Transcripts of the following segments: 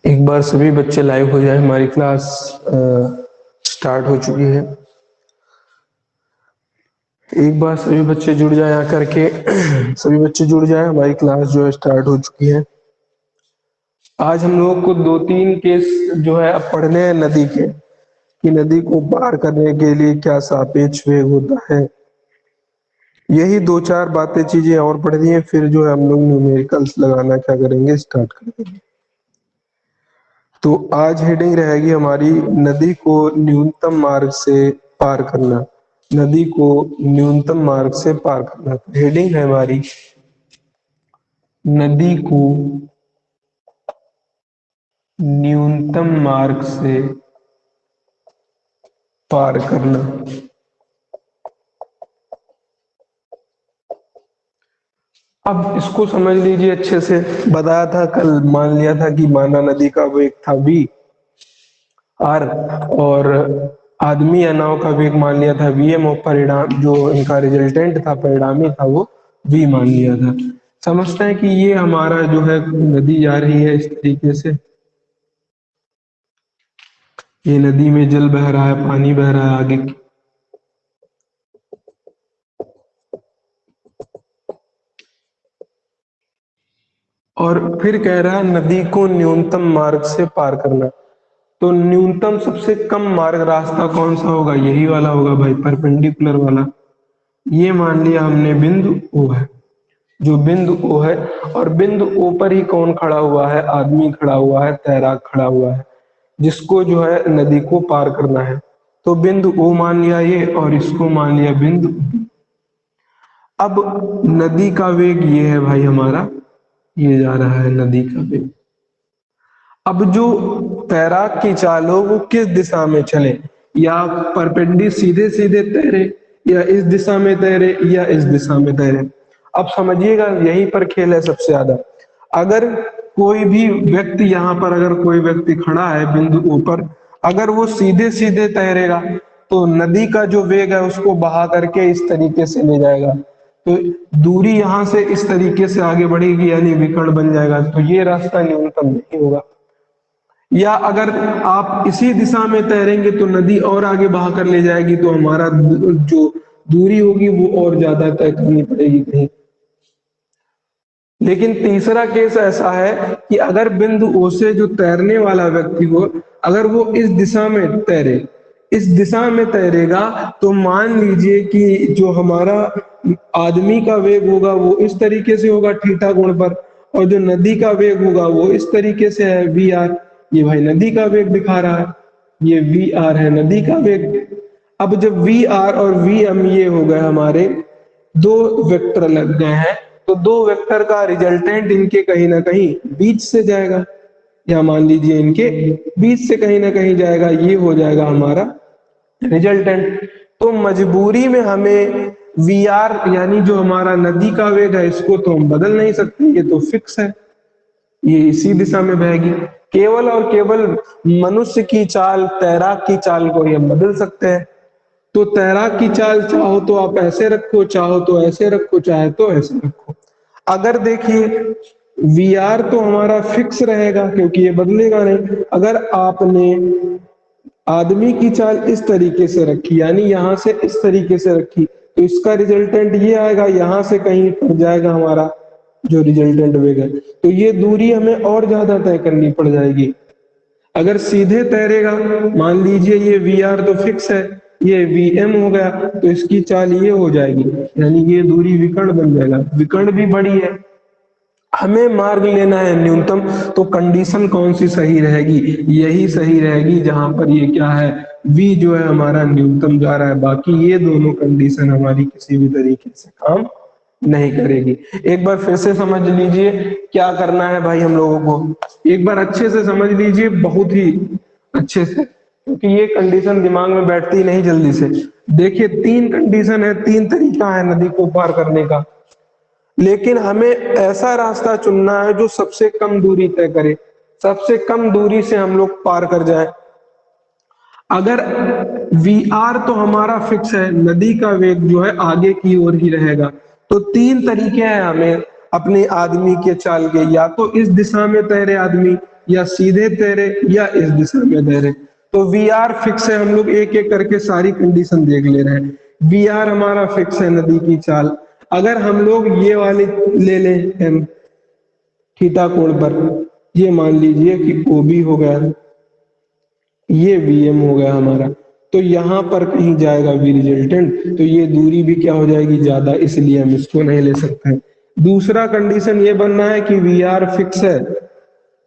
एक बार सभी बच्चे लाइव हो जाए। हमारी क्लास स्टार्ट हो चुकी है। एक बार सभी बच्चे जुड़ जाए आकर के सभी बच्चे जुड़ जाए। हमारी क्लास जो है स्टार्ट हो चुकी है। आज हम लोग को 2-3 केस जो है अब पढ़ने हैं नदी के, कि नदी को पार करने के लिए क्या सापेक्ष वेग होता है। यही 2-4 बातें चीजें और पढ़नी है, फिर जो है हम लोग न्यूमेरिकल्स लगाना क्या करेंगे, स्टार्ट कर देंगे। तो आज हेडिंग रहेगी हमारी, नदी को न्यूनतम मार्ग से पार करना। नदी को न्यूनतम मार्ग से पार करना हेडिंग है हमारी, नदी को न्यूनतम मार्ग से पार करना। अब इसको समझ लीजिए अच्छे से। बताया था कल, मान लिया था कि माना नदी का वेग था v r और आदमी या नाव का वेग मान लिया था vm, और परिणाम जो इनका रिजल्टेंट था, परिणामी था, वो v मान लिया था। समझते हैं कि ये हमारा जो है नदी जा रही है इस तरीके से। ये नदी में जल बह रहा है, पानी बह रहा है आगे। और फिर कह रहा है नदी को न्यूनतम मार्ग से पार करना। तो न्यूनतम सबसे कम मार्ग रास्ता कौन सा होगा? यही वाला होगा भाई, परपेंडिकुलर वाला। ये मान लिया हमने बिंदु ओ है, जो बिंदु ओ है, और बिंदु ओ पर ही कौन खड़ा हुआ है? आदमी खड़ा हुआ है, तैराक खड़ा हुआ है, जिसको जो है नदी को पार करना है। तो बिंदु ओ मान लिया ये, और इसको मान लिया बिंदु। अब नदी का वेग ये है भाई हमारा, ये जा रहा है नदी का वेग। अब जो तैराक की चाल हो वो किस दिशा में चले, या परपेंडिकुलर सीधे सीधे तैरे, या इस दिशा में तैरे, या इस दिशा में तैरे। अब समझिएगा, यहीं पर खेल है सबसे ज्यादा। अगर कोई भी व्यक्ति यहाँ पर, अगर कोई व्यक्ति खड़ा है बिंदु ऊपर, अगर वो सीधे सीधे तैरेगा तो नदी का जो वेग है उसको बहा करके इस तरीके से ले जाएगा। तो दूरी यहां से इस तरीके से आगे बढ़ेगी, यानी विकर्ण बन जाएगा। तो ये रास्ता न्यूनतम नहीं होगा। या अगर आप इसी दिशा में तैरेंगे तो नदी और आगे बहा कर ले जाएगी, तो हमारा जो दूरी होगी वो और ज्यादा तय करनी पड़ेगी कहीं। लेकिन तीसरा केस ऐसा है कि अगर बिंदु ओ से जो तैरने वाला व्यक्ति हो, अगर वो इस दिशा में तैरे, इस दिशा में तैरेगा, तो मान लीजिए कि जो हमारा आदमी का वेग होगा वो इस तरीके से होगा थीटा कोण पर, और जो नदी का वेग होगा वो इस तरीके से है वी आर। ये भाई नदी का वेग दिखा रहा है, ये वी आर है नदी का वेग। अब जब वी आर और वी एम ये हो गए हमारे दो वेक्टर लग गए हैं, तो दो वेक्टर का रिजल्टेंट इनके कहीं ना कहीं बीच से जाएगा, या मान लीजिए इनके बीच से कहीं ना कहीं जाएगा। ये हो जाएगा हमारा रिजल्टेंट। तो मजबूरी में हमें वी आर यानी जो हमारा नदी का वेग है इसको तो हम बदल नहीं सकते, ये तो फिक्स है, ये इसी दिशा में बहेगी। केवल और केवल मनुष्य की चाल, तैराक की चाल को ही हम बदल सकते हैं। तो तैराक की चाल चाहो तो आप ऐसे रखो, चाहो तो ऐसे रखो, चाहे तो ऐसे रखो। अगर देखिए वी आर तो हमारा फिक्स रहेगा क्योंकि ये बदलेगा नहीं। अगर आपने आदमी की चाल इस तरीके से रखी, यानी यहां से इस तरीके से रखी, तो इसका रिजल्टेंट ये आएगा, यहां से कहीं पर जाएगा हमारा जो रिजल्टेंट वेग है। तो ये दूरी हमें और ज्यादा तय करनी पड़ जाएगी। अगर सीधे तैरेगा, मान लीजिए ये वी आर तो फिक्स है, ये वी एम हो गया, तो इसकी चाल ये हो जाएगी, यानी ये दूरी विकर्ण बन जाएगा। विकर्ण भी बड़ी है, हमें मार्ग लेना है न्यूनतम। तो कंडीशन कौन सी सही रहेगी? यही सही रहेगी जहां पर ये क्या है, v जो है हमारा न्यूनतम जा रहा है। बाकी ये दोनों कंडीशन हमारी किसी भी तरीके से काम नहीं करेगी। एक बार फिर से समझ लीजिए क्या करना है भाई हम लोगों को, एक बार अच्छे से समझ लीजिए, बहुत ही अच्छे से, क्योंकि ये कंडीशन दिमाग में बैठती नहीं जल्दी से। देखिए 3 कंडीशन है, 3 तरीका है नदी को पार करने का, लेकिन हमें ऐसा रास्ता चुनना है जो सबसे कम दूरी तय करे, सबसे कम दूरी से हम लोग पार कर जाए। अगर वी आर तो हमारा फिक्स है, नदी का वेग जो है आगे की ओर ही रहेगा, तो 3 तरीके हैं हमें अपने आदमी के चाल के। या तो इस दिशा में तैरे आदमी, या सीधे तैरे या इस दिशा में तैरे। तो वी आर फिक्स है, हम लोग एक एक करके सारी कंडीशन देख ले रहे हैं। वी आर हमारा फिक्स है नदी की चाल। अगर हम लोग ये वाली ले लें एम थीटा कोण पर, ये मान लीजिए कि ओ बी हो गया, ये वी एम हो गया हमारा, तो यहां पर कहीं जाएगा वी रिजल्टेंट, तो ये दूरी भी क्या हो जाएगी ज्यादा, इसलिए हम इसको नहीं ले सकते हैं। दूसरा कंडीशन ये बनना है कि वी आर फिक्स है,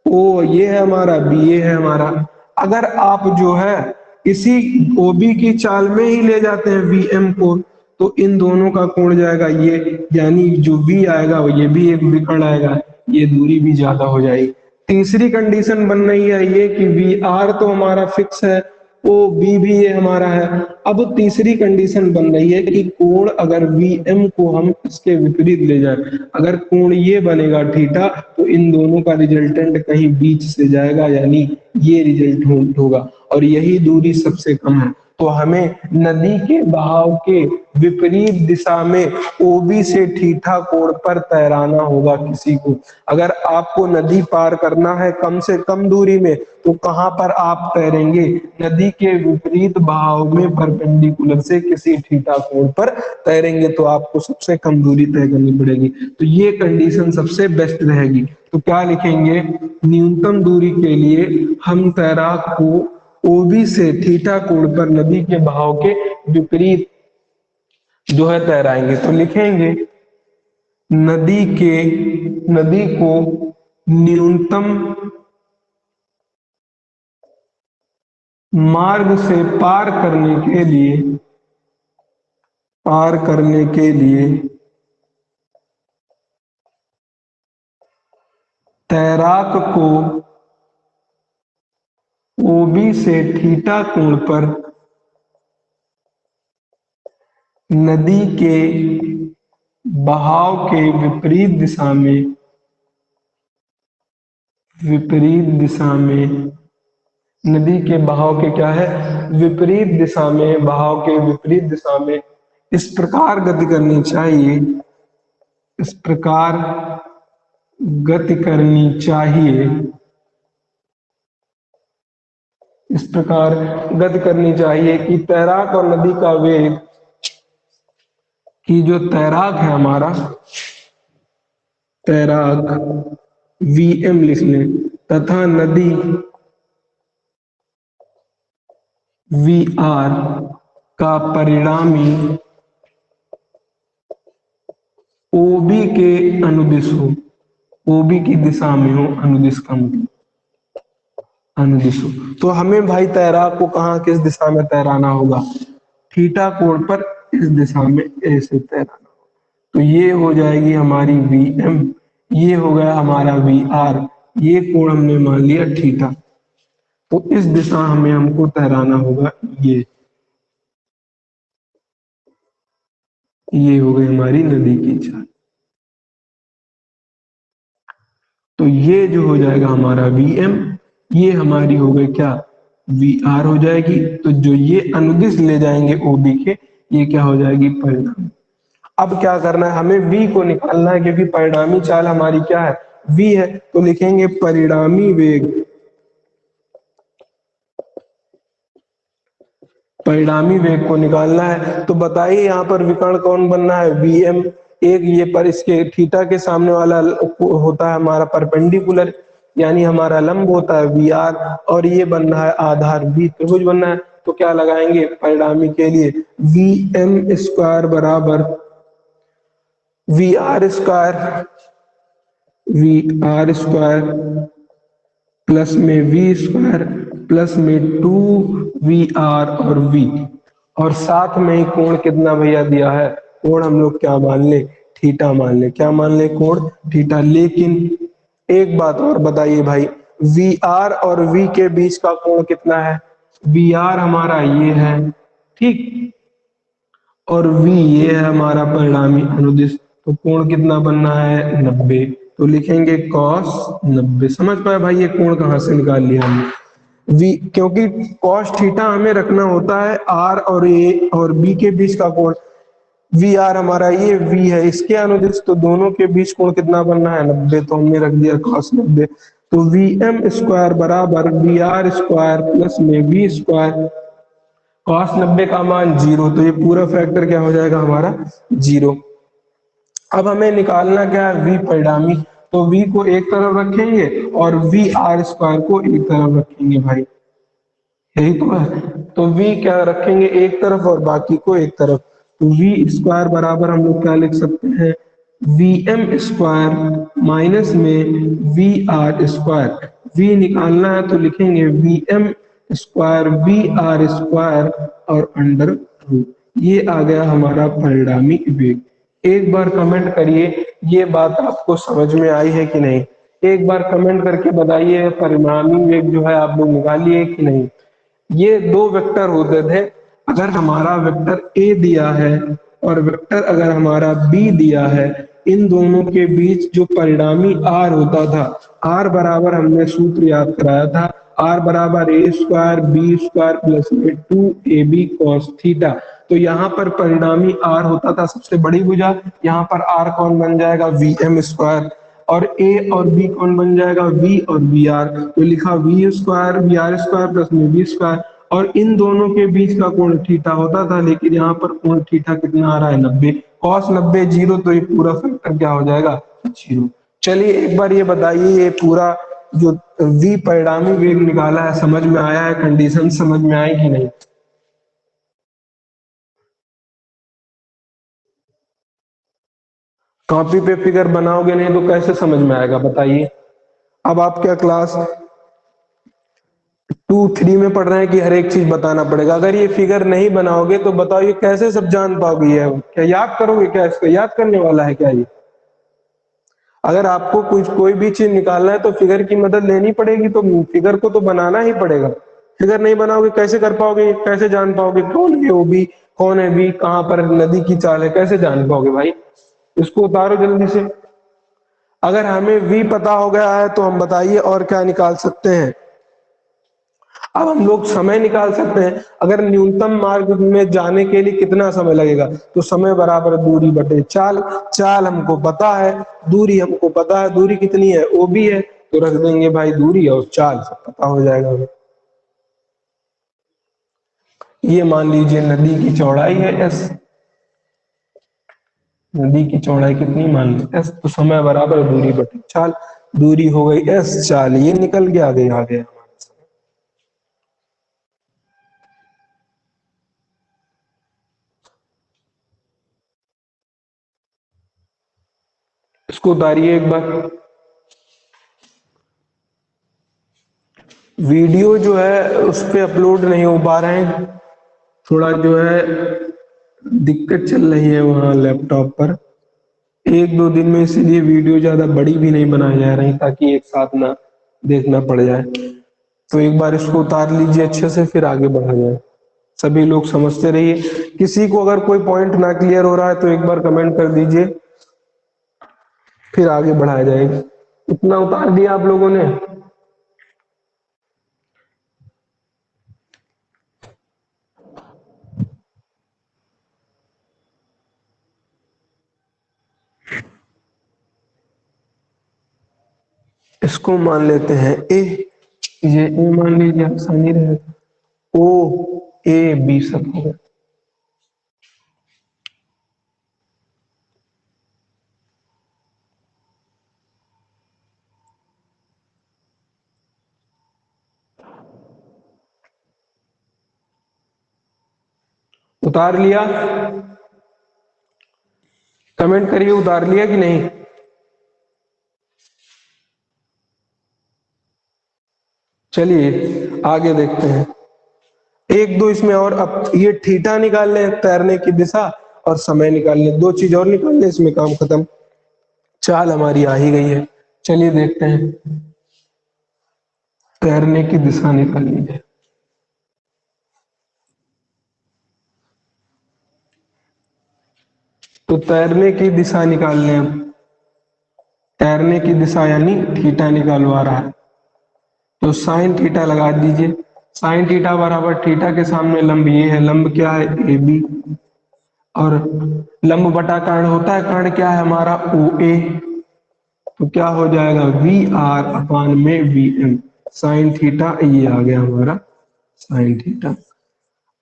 ओ ये है हमारा, बी ए है हमारा। अगर आप जो है इसी ओबी की चाल में ही ले जाते हैं वी एम को, तो इन दोनों का कोण जाएगा ये, यानी जो वी आएगा वो ये भी एक विकर्ण आएगा, ये दूरी भी ज्यादा हो जाएगी। तीसरी कंडीशन बन रही है ये कि वी आर तो हमारा फिक्स है, ओ बी भी ये हमारा है। अब तीसरी कंडीशन बन रही है कि कोण अगर वी एम को हम इसके विपरीत ले जाए, अगर कोण ये बनेगा थीटा, तो इन दोनों का रिजल्टेंट कहीं बीच से जाएगा, यानी ये रिजल्ट होगा, और यही दूरी सबसे कम है। तो हमें नदी के बहाव के विपरीत दिशा में ओबी से थीटा कोण पर तैराना होगा किसी को। अगर आपको नदी पार करना है कम से कम दूरी में, तो कहां पर आप तैरेंगे, नदी के विपरीत बहाव में परपेंडिकुलर से किसी थीटा कोण पर तैरेंगे, तो आपको सबसे कम दूरी तय करनी पड़ेगी। तो ये कंडीशन सबसे बेस्ट रहेगी। तो क्या लिखेंगे, न्यूनतम दूरी के लिए हम तैराक को ओबी से थीटा कोण पर नदी के बहाव के विपरीत जो है तैराएंगे। तो लिखेंगे नदी को न्यूनतम मार्ग से पार करने के लिए तैराक को ओबी से थीटा कोण पर नदी के बहाव के विपरीत दिशा में नदी के बहाव के क्या है, विपरीत दिशा में, बहाव के विपरीत दिशा में इस प्रकार गति करनी चाहिए, इस प्रकार गति करनी चाहिए, इस प्रकार गति करनी चाहिए कि तैराक और नदी का वेग, कि जो तैराक है हमारा, तैराक वी एम लिख लें, तथा नदी वी आर का परिणामी ओबी के अनुदिश हो, ओबी की दिशा में हो, अनुदिश का मतलब अनुदिश हो। तो हमें भाई तैराक को कहाँ किस दिशा में तैराना होगा, थीटा कोण पर इस दिशा में ऐसे तैराना। तो ये हो जाएगी हमारी वी एम, ये हो गया हमारा वी आर, ये कोण हमने मान लिया थीटा, तो इस दिशा में हमको तैराना होगा। ये हो गई हमारी नदी की चाल। तो ये जो हो जाएगा हमारा वी एम, ये हमारी हो गई क्या, वी आर हो जाएगी। तो जो ये अनुदिश ले जाएंगे ओबी के, ये क्या हो जाएगी, परिणामी। अब क्या करना है, हमें v को निकालना है, क्योंकि परिणामी चाल हमारी क्या है, v है। तो लिखेंगे परिणामी वेग, परिणामी वेग को निकालना है। तो बताइए यहाँ पर विकर्ण कौन बनना है, vm। एक ये पर इसके थीटा के सामने वाला होता है हमारा परपेंडिकुलर, यानी हमारा लंब होता है vr, और ये बनना है आधार v, त्रिभुज बनना है। तो क्या लगाएंगे परिणामी के लिए, vm स्क्वायर बराबर वी आर स्क्वायर प्लस में वी स्क्वायर प्लस में 2VR और v, और साथ में ही कोण कितना भैया दिया है, कोण हम लोग क्या मान ले, थीटा मान ले। क्या मान ले, कोण थीटा। लेकिन एक बात और बताइए भाई, VR और v के बीच का कोण कितना है, VR हमारा ये है, ठीक, और v ये है हमारा परिणामी अनुदिश। तो कोण कितना बनना है, 90। तो लिखेंगे cos 90। समझ पाए भाई ये कोण कहां से निकाल लिया हमने, v, क्योंकि cos थीटा हमें रखना होता है r और a और b के बीच का कोण। वी आर हमारा ये v है, इसके अनुदिश, तो दोनों के बीच कोण कितना बनना है, 90। तो हमने रख दिया cos 90। तो वी एम स्क्वायर बराबर वी आर स्क्वायर प्लस में वी स्क्वायर, cos 90 का मान 0, तो ये पूरा फैक्टर क्या हो जाएगा हमारा 0। अब हमें निकालना क्या है, v परिणामी, तो v को एक तरफ रखेंगे और वी आर स्क्वायर को एक तरफ रखेंगे भाई, यही तो है। तो v क्या रखेंगे एक तरफ और बाकी को एक तरफ, तो v स्क्वायर बराबर हम लोग क्या लिख सकते हैं, वी एम स्क्वायर माइनस में वी आर स्क्वायर, v निकालना है तो लिखेंगे V M square V R square और अंडर रूट, ये आ गया हमारा परिणामी वेग। एक बार कमेंट करिए ये बात आपको समझ में आई है कि नहीं, एक बार कमेंट करके बताइए परिणामी वेग जो है आप लोग निकालिए कि नहीं। ये दो वेक्टर होते थे, अगर हमारा वेक्टर ए दिया है और वेक्टर अगर हमारा बी दिया है, इन दोनों के बीच जो परिणामी आर होता था, आर बराबर हमने सूत्र याद कराया था, आर बराबर ए स्क्वायर बी स्क्वायर प्लस में 2ab cos थीटा। तो यहाँ पर परिणामी आर होता था सबसे बड़ी भुजा, यहाँ पर आर कौन बन जाएगा वी एम स्क्वायर, और ए और बी कौन बन जाएगा वी और वी आर, तो लिखा V square V R square plus में वी स्क्वायर, और इन दोनों के बीच का कोण थीटा होता था, लेकिन यहाँ पर कोण थीटा कितना आ रहा है 90, cos 90 0, तो ये पूरा फैक्टर क्या हो जाएगा 0। चलिए एक बार ये बताइए ये पूरा जो v परिणामी वेग निकाला है समझ में आया है, कंडीशन समझ में आई कि नहीं। कॉपी पे फिगर बनाओगे नहीं तो कैसे समझ में आएगा बताइए। अब आप क्या क्लास 2 3 में पढ़ रहे हैं कि हर एक चीज बताना पड़ेगा, अगर ये फिगर नहीं बनाओगे तो बताओ ये कैसे सब जान पाओगे, ये क्या याद करोगे, क्या इसको याद करने वाला है क्या ये। अगर आपको कुछ कोई भी चीज निकालना है तो फिगर की मदद लेनी पड़ेगी, तो फिगर को तो बनाना ही पड़ेगा, फिगर नहीं बनाओगे कैसे कर पाओगे, कैसे जान पाओगे कौन है वो भी, कौन है भी, कहाँ पर नदी की चाल है, कैसे जान पाओगे भाई। इसको उतारो जल्दी से। अगर हमें वी पता हो गया है तो हम बताइए और क्या निकाल सकते हैं। अब हम लोग समय निकाल सकते हैं, अगर न्यूनतम मार्ग में जाने के लिए कितना समय लगेगा, तो समय बराबर दूरी बटे चाल, चाल हमको पता है, दूरी हमको पता है, दूरी कितनी है ओ भी है, तो रख देंगे भाई दूरी और चाल सब पता हो जाएगा हमें। ये मान लीजिए नदी की चौड़ाई है एस, नदी की चौड़ाई कितनी मान ली एस, तो समय बराबर दूरी बटे चाल, दूरी हो गई एस, चाल ये निकल गया, आगे आ गया। इसको उतारिए एक बार। वीडियो जो है उस पे अपलोड नहीं हो पा रहे हैं, थोड़ा जो है दिक्कत चल रही है वहाँ लैपटॉप पर, 1 2 दिन में, इसीलिए वीडियो ज्यादा बड़ी भी नहीं बनाई जा रही ताकि एक साथ ना देखना पड़ जाए। तो एक बार इसको उतार लीजिए अच्छे से फिर आगे बढ़ा जाए, सभी लोग समझते रहिए। किसी को अगर कोई पॉइंट ना क्लियर हो रहा है तो एक बार कमेंट कर दीजिए, फिर आगे बढ़ाया जाएगा। इतना उतार दिया आप लोगों ने। इसको मान लेते हैं ए, ये ए मान लीजिए आसानी रहे, ओ ए बी सब हो गया। उतार लिया, कमेंट करिए उतार लिया कि नहीं। चलिए आगे देखते हैं, 1 2 इसमें और, अब ये थीटा निकाल लें तैरने की दिशा और समय निकाल लें, 2 चीज और निकाल लें इसमें काम खत्म, चाल हमारी आ ही गई है। चलिए देखते हैं, तैरने की दिशा निकाल लीजिए। तो तैरने की दिशा निकाल लें, तैरने की दिशा यानी थीटा निकालवा रहा है, तो साइन थीटा लगा दीजिए, साइन थीटा बराबर थीटा के सामने लंब ये है, लंब क्या है ए बी, और लंब बटा कर्ण होता है, कर्ण क्या है हमारा ओ ए, तो क्या हो जाएगा, वी आर अपान में वी एम साइन थीटा, ये आ गया हमारा साइन थीटा।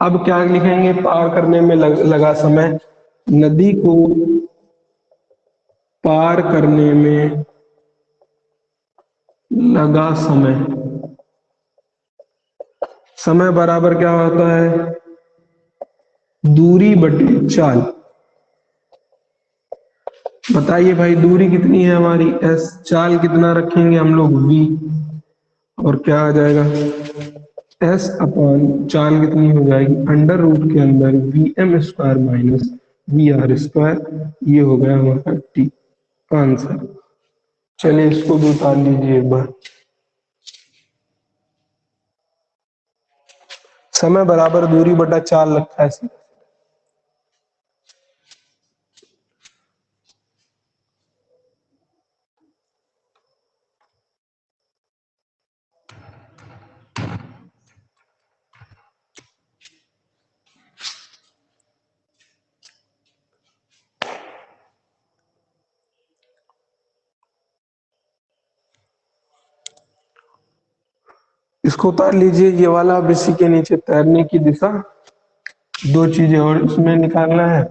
अब क्या लिखेंगे, पार करने में लगा समय, नदी को पार करने में लगा समय, समय बराबर क्या होता है, दूरी बटे चाल। बताइए भाई दूरी कितनी है हमारी एस, चाल कितना रखेंगे हम लोग वी, और क्या आ जाएगा एस अपॉन चाल कितनी हो जाएगी अंडर रूट के अंदर V M square minus V R square, ये हो गया हमारा टी आंसर। चलिए इसको भी उतार लीजिए एक बार। समय बराबर दूरी बटा चाल रखा है इसमें। इसको उतार लीजिए ये वाला। अब इसी के नीचे तैरने की दिशा, दो चीजें और इसमें निकालना है,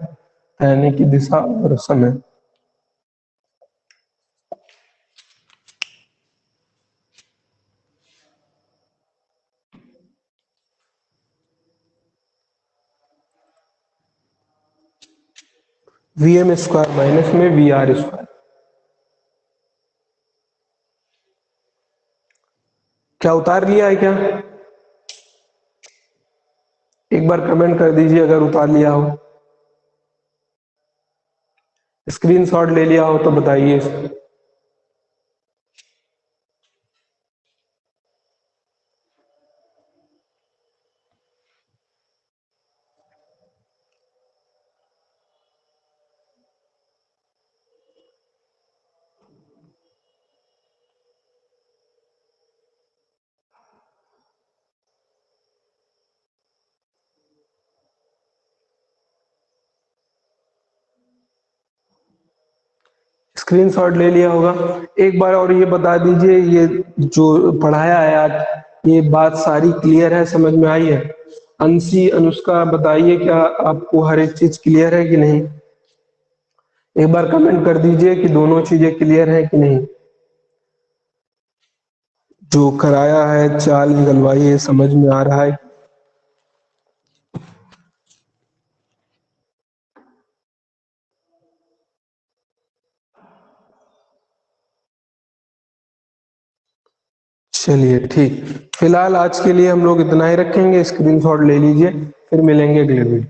तैरने की दिशा और समय। वी एम स्क्वायर माइनस में वी आर स्क्वायर, क्या उतार लिया है क्या, एक बार कमेंट कर दीजिए अगर उतार लिया हो, स्क्रीनशॉट ले लिया हो तो बताइए। स्क्रीनशॉट ले लिया होगा। एक बार और ये बता दीजिए, ये जो पढ़ाया है आज, ये बात सारी क्लियर है, समझ में आई है? अंशी, अनुष्का बताइए क्या आपको हर एक चीज क्लियर है कि नहीं? एक बार कमेंट कर दीजिए कि दोनों चीजें क्लियर है कि नहीं। जो कराया है चाल निकलवाई है समझ में आ रहा है? चलिए ठीक, फिलहाल आज के लिए हम लोग इतना ही रखेंगे। स्क्रीनशॉट ले लीजिए, फिर मिलेंगे अगले वीडियो।